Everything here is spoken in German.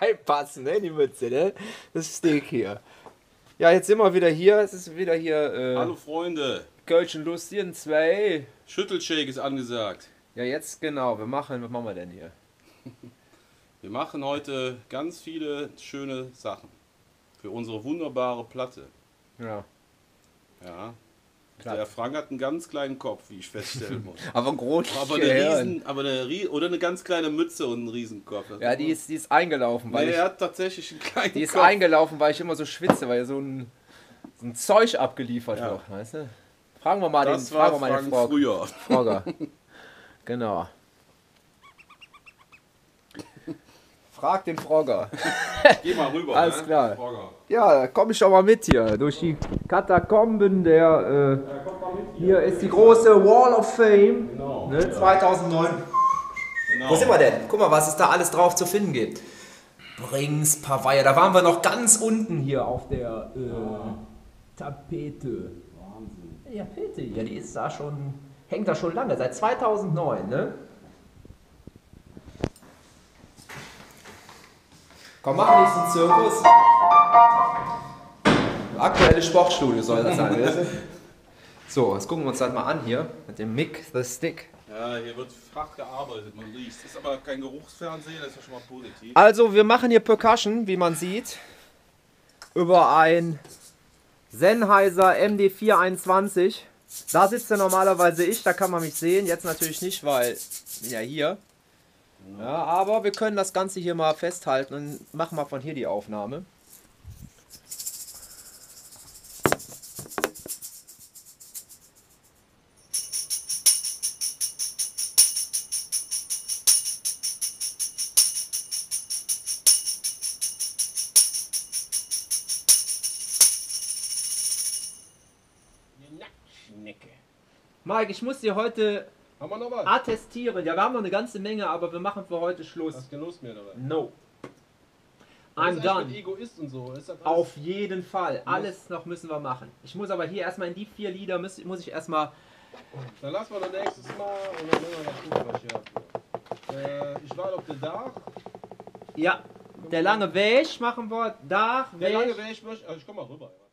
reinpassen, ne, in die Mütze, ne? Das Steak hier. Ja, jetzt sind wir wieder hier. Es ist wieder hier. Hallo Freunde. Kölschen Lustien 2. Schüttelshake ist angesagt. Ja, jetzt genau. Was machen wir denn hier? Wir machen heute ganz viele schöne Sachen. Für unsere wunderbare Platte. Ja. Ja. Klar. Der Frank hat einen ganz kleinen Kopf, wie ich feststellen muss. Aber groß. Oder eine ganz kleine Mütze und einen Riesenkopf. Ja, die ist eingelaufen, weil er hat tatsächlich einen kleinen die ist Kopf. eingelaufen, weil ich immer so schwitze, weil so ein Zeug abgeliefert Ja. wird, weißt du? Fragen wir mal Das den, war fragen wir mal den Frank früher. Frogger. Genau. Frag den Frogger. Geh mal rüber. Alles klar. Frogger. Ja, komm ich doch mal mit hier durch die Katakomben der. Hier ist die große Wall of Fame. Genau. Ne, 2009. Genau. Wo sind wir denn? Guck mal, was es da alles drauf zu finden gibt. Brings, Pavaya, da waren wir noch ganz unten hier auf der Tapete. Wahnsinn. Ja, Tapete hier, die ist da schon, hängt da schon lange, seit 2009, ne? Komm, mach nicht so einen Zirkus. Aktuelle Sportstudio soll das sein, weißt du? So, jetzt gucken wir uns das mal an hier mit dem Mic the Stick. Ja, hier wird hart gearbeitet, man riecht. Ist aber kein Geruchsfernsehen, das ist ja schon mal positiv. Also, wir machen hier Percussion, wie man sieht, über ein Sennheiser MD421. Da sitze normalerweise ich, da kann man mich sehen. Jetzt natürlich nicht, weil ich bin ja hier. Ja, aber wir können das Ganze hier mal festhalten und machen mal von hier die Aufnahme. Mike, ich muss dir heute Haben wir noch was? attestieren. Ja, wir haben noch eine ganze Menge, aber wir machen für heute Schluss. Hast du Lust mehr dabei? No. Was I'm ist eigentlich done. mit Egoist und so? Ist das alles? Auf jeden Fall. Alles noch müssen wir machen. Ich muss aber hier erstmal in die 4 Lieder, muss ich erstmal... Dann lassen wir das nächstes Mal und dann müssen wir noch gucken, was ich habe. Ich war auf der Dach. Ja, der lange Weg machen wir. Da, Der Weg. lange Weg, ich komm mal rüber. Ja.